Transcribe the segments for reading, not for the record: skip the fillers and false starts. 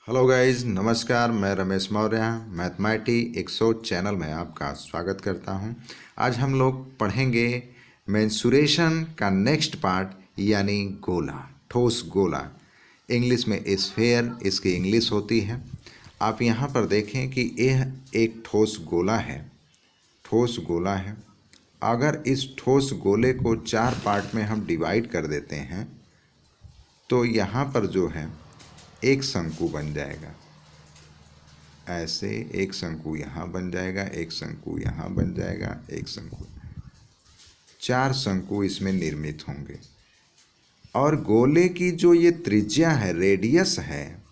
Hello guys, नमस्कार। मैं Ramesh Maurya मैथमेटी 100 channel में आपका स्वागत करता हूं। आज हम लोग पढ़ेंगे मेंसुरेशन का नेक्स्ट पार्ट, यानी गोला, ठोस गोला। इंग्लिश में स्फेयर इसकी इंग्लिश होती है। आप यहां पर देखें कि यह एक ठोस गोला है। ठोस गोला है। अगर इस ठोस गोले को 4 पार्ट में हम डिवाइड कर देते हैं तो यहाँ पर जो है एक शंकु बन जाएगा। ऐसे एक शंकु यहाँ बन जाएगा, एक शंकु यहाँ बन जाएगा, एक शंकु, 4 शंकु इसमें निर्मित होंगे। और गोले की जो ये त्रिज्या है, रेडियस है,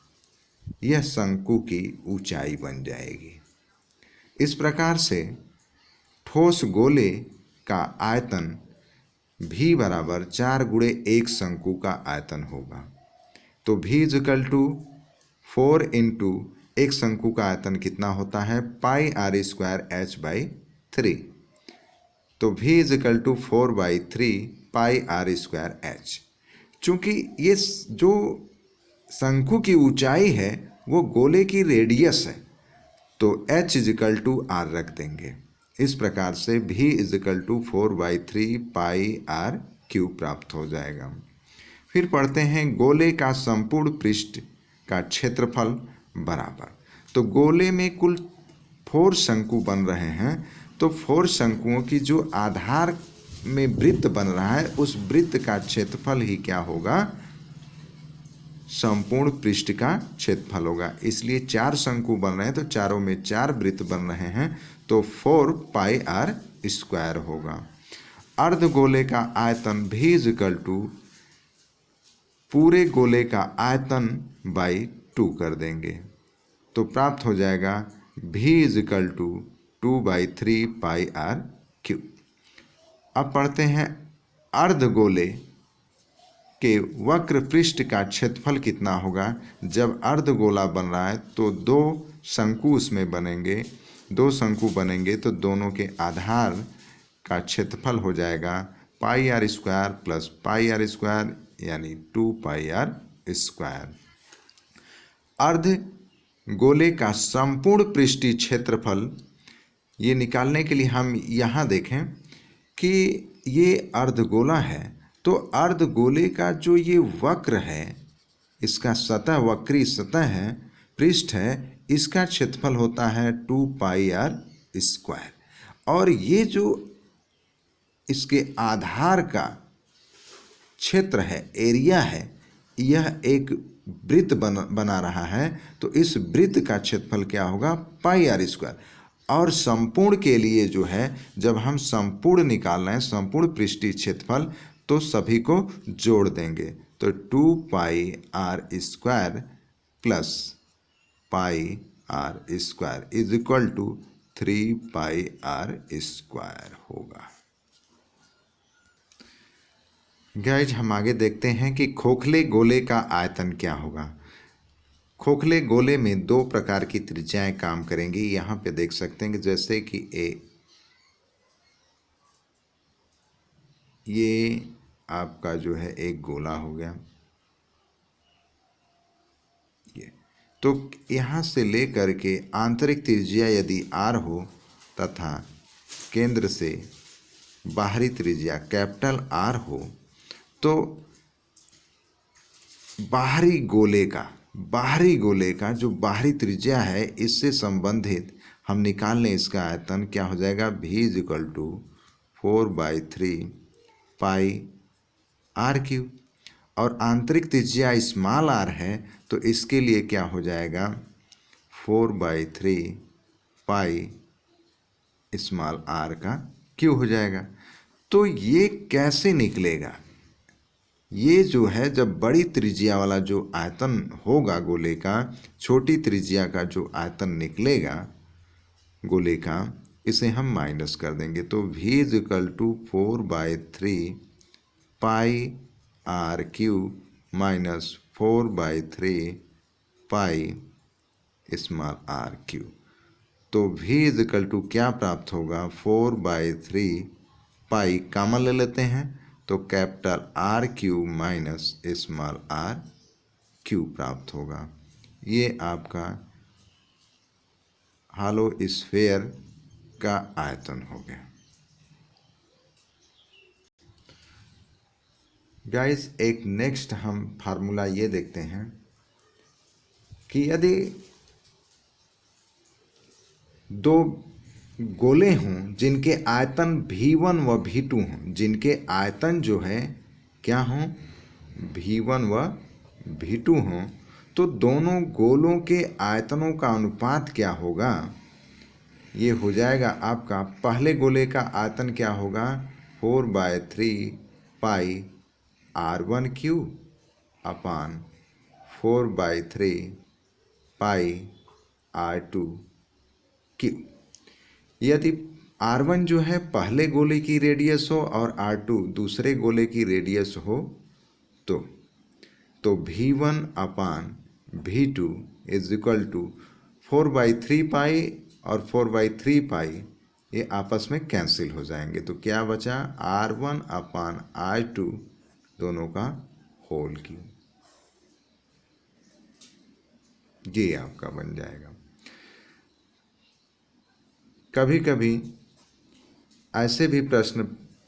यह शंकु की ऊंचाई बन जाएगी। इस प्रकार से ठोस गोले का आयतन भी बराबर 4 गुणे 1 शंकु का आयतन होगा। तो v इजिकल टू 4 इंटू एक शंकु का आयतन कितना होता है, pi r square h by 3। तो v equal to 4/3 pi r square h. चूँकि ये जो शंकु की ऊंचाई है वो गोले की रेडियस है, तो h इजिकल टू आर रख देंगे। इस प्रकार से v equal to 4/3 pi r cube प्राप्त हो जाएगा। फिर पढ़ते हैं गोले का संपूर्ण पृष्ठ का क्षेत्रफल बराबर। तो गोले में कुल 4 शंकु बन रहे हैं, तो 4 शंकुओं की जो आधार में वृत्त बन रहा है उस वृत्त का क्षेत्रफल ही क्या होगा, संपूर्ण पृष्ठ का क्षेत्रफल होगा। इसलिए 4 शंकु बन रहे हैं तो चारों में 4 वृत्त बन रहे हैं, तो 4 पाई आर स्क्वायर होगा। अर्धगोले का आयतन भी इक्वल टू पूरे गोले का आयतन बाई 2 कर देंगे, तो प्राप्त हो जाएगा v equal to 2/3 pi r cube. अब पढ़ते हैं अर्धगोले के वक्र पृष्ठ का क्षेत्रफल कितना होगा। जब अर्धगोला बन रहा है तो 2 शंकु उसमें बनेंगे, 2 शंकु बनेंगे तो दोनों के आधार का क्षेत्रफल हो जाएगा pi r square plus pi r square, यानी 2 पाई आर स्क्वायर। अर्ध गोले का संपूर्ण पृष्ठीय क्षेत्रफल ये निकालने के लिए हम यहाँ देखें कि ये अर्धगोला है, तो अर्धगोले का जो ये वक्र है, इसका सतह, वक्री सतह है, पृष्ठ है, इसका क्षेत्रफल होता है 2 पाई आर स्क्वायर। और ये जो इसके आधार का क्षेत्र है, एरिया है, यह एक वृत्त बना रहा है, तो इस वृत्त का क्षेत्रफल क्या होगा, पाई आर स्क्वायर। और संपूर्ण के लिए जो है, जब हम संपूर्ण निकाल रहे हैं, संपूर्ण पृष्ठीय क्षेत्रफल, तो सभी को जोड़ देंगे, तो 2 pi r square plus pi r square is equal to 3 pi r square होगा। गाइज, हम आगे देखते हैं कि खोखले गोले का आयतन क्या होगा। खोखले गोले में 2 प्रकार की त्रिज्याएं काम करेंगी। यहाँ पे देख सकते हैं कि जैसे कि ये आपका जो है एक गोला हो गया, ये तो यहाँ से ले कर के आंतरिक त्रिज्या यदि r हो तथा केंद्र से बाहरी त्रिज्या कैपिटल R हो, तो बाहरी गोले का जो बाहरी त्रिज्या है, इससे संबंधित हम निकाल लें इसका आयतन, क्या हो जाएगा, v equal to 4/3 pi r cube. और आंतरिक त्रिज्या स्मॉल r है, तो इसके लिए क्या हो जाएगा, 4/3 पाई स्मॉल r का क्यूब हो जाएगा। तो ये कैसे निकलेगा, ये जो है, जब बड़ी त्रिज्या वाला जो आयतन होगा गोले का, छोटी त्रिज्या का जो आयतन निकलेगा गोले का, इसे हम माइनस कर देंगे, तो v equal to 4/3 pi r cube minus 4/3 pi small r cube. तो v इजिकल टू क्या प्राप्त होगा, 4/3 पाई कॉमन ले लेते हैं, तो capital R cube minus small r cube प्राप्त होगा। ये आपका हालो स्फेयर का आयतन हो गया। गाइस एक नेक्स्ट हम फार्मूला ये देखते हैं कि यदि दो गोले हों जिनके आयतन V1 व V2 हों, जिनके आयतन जो है क्या हों, V1 व V2 हों, तो दोनों गोलों के आयतनों का अनुपात क्या होगा? ये हो जाएगा आपका, पहले गोले का आयतन क्या होगा, 4/3 पाई R1 अपान 4/3 पाई R2। यदि R1 जो है पहले गोले की रेडियस हो और R2 दूसरे गोले की रेडियस हो तो V1 upon V2 is equal to 4/3 pi और 4/3 पाई ये आपस में कैंसिल हो जाएंगे। तो क्या बचा, R1 अपान R2 दोनों का होल क्यूब, ये आपका बन जाएगा। कभी कभी ऐसे भी प्रश्न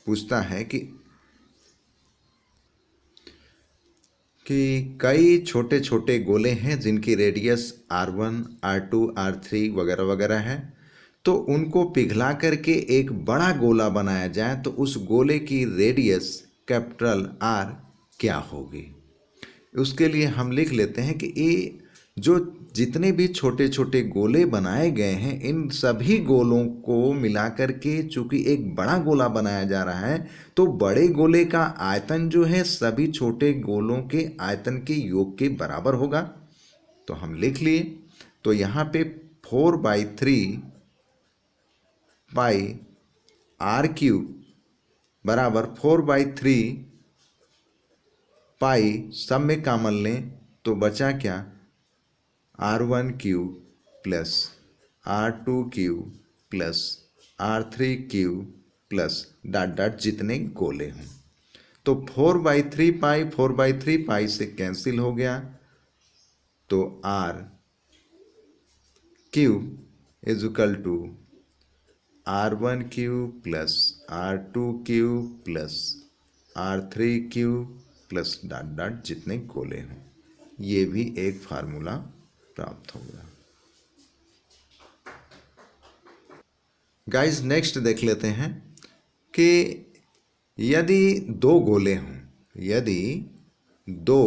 पूछता है कि कई छोटे छोटे गोले हैं जिनकी रेडियस R1, R2, R3 वगैरह वगैरह है, तो उनको पिघला करके एक बड़ा गोला बनाया जाए तो उस गोले की रेडियस कैपिटल R क्या होगी। उसके लिए हम लिख लेते हैं कि ये जो जितने भी छोटे छोटे गोले बनाए गए हैं इन सभी गोलों को मिलाकर के चूंकि एक बड़ा गोला बनाया जा रहा है तो बड़े गोले का आयतन जो है सभी छोटे गोलों के आयतन के योग के बराबर होगा। तो हम लिख लिए, तो यहाँ पे 4/3 पाई R³ बराबर 4/3 पाई, सब में कॉमन लें तो बचा क्या, R1³ plus R2³ plus R3³ plus dot dot जितने गोले हों। तो 4/3 पाई से कैंसिल हो गया, तो R³ is equal to R1³ plus R2³ plus R3³ plus dot dot जितने गोले हों। ये भी एक फार्मूला प्राप्त होगा। गाइस नेक्स्ट देख लेते हैं कि यदि दो गोले हों, यदि दो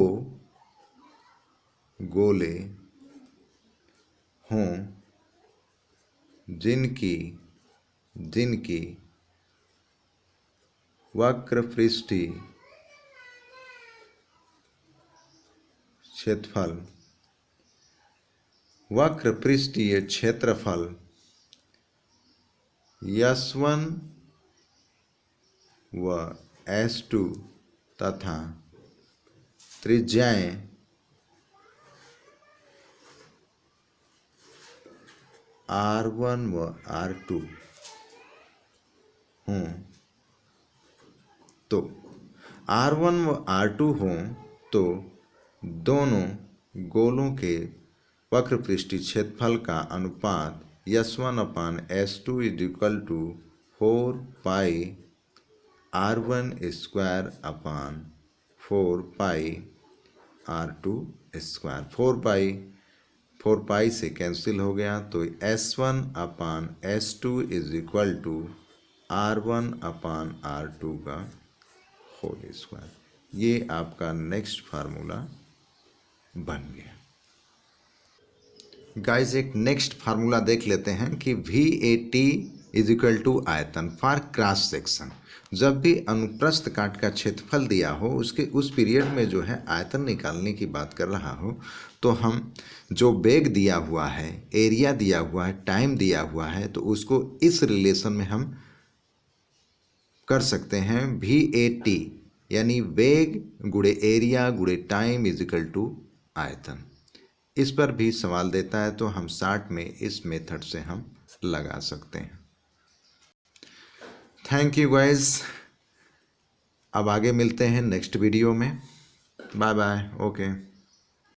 गोले हों जिनकी वक्रपृष्ठीय क्षेत्रफल वक्रपृष्ठीय क्षेत्रफल S1 व S2 तथा त्रिज्याएं R1 व R2 हों, तो R1 व R2 हों तो दोनों गोलों के वक्रपृष्ठीय क्षेत्रफल का अनुपात S1 upon S2 is equal to 4 pi R1 square upon 4 pi R2 square. 4 pi से कैंसिल हो गया, तो S1 upon S2 is equal to R1 upon R2 का होल स्क्वायर। ये आपका नेक्स्ट फार्मूला बन गया। गाइस एक नेक्स्ट फार्मूला देख लेते हैं कि VAT इज इक्वल टू आयतन फॉर क्रॉस सेक्शन। जब भी अनुप्रस्थ काट का क्षेत्रफल दिया हो उसके उस पीरियड में जो है आयतन निकालने की बात कर रहा हो, तो हम जो बेग दिया हुआ है, एरिया दिया हुआ है, टाइम दिया हुआ है, तो उसको इस रिलेशन में हम कर सकते हैं VAT यानी वेग गुणे एरिया गुणे टाइम इज इक्वल टू आयतन। इस पर भी सवाल देता है तो हम शॉर्ट में इस मेथड से हम लगा सकते हैं। थैंक यू गाइस, अब आगे मिलते हैं नेक्स्ट वीडियो में। Bye bye, okay.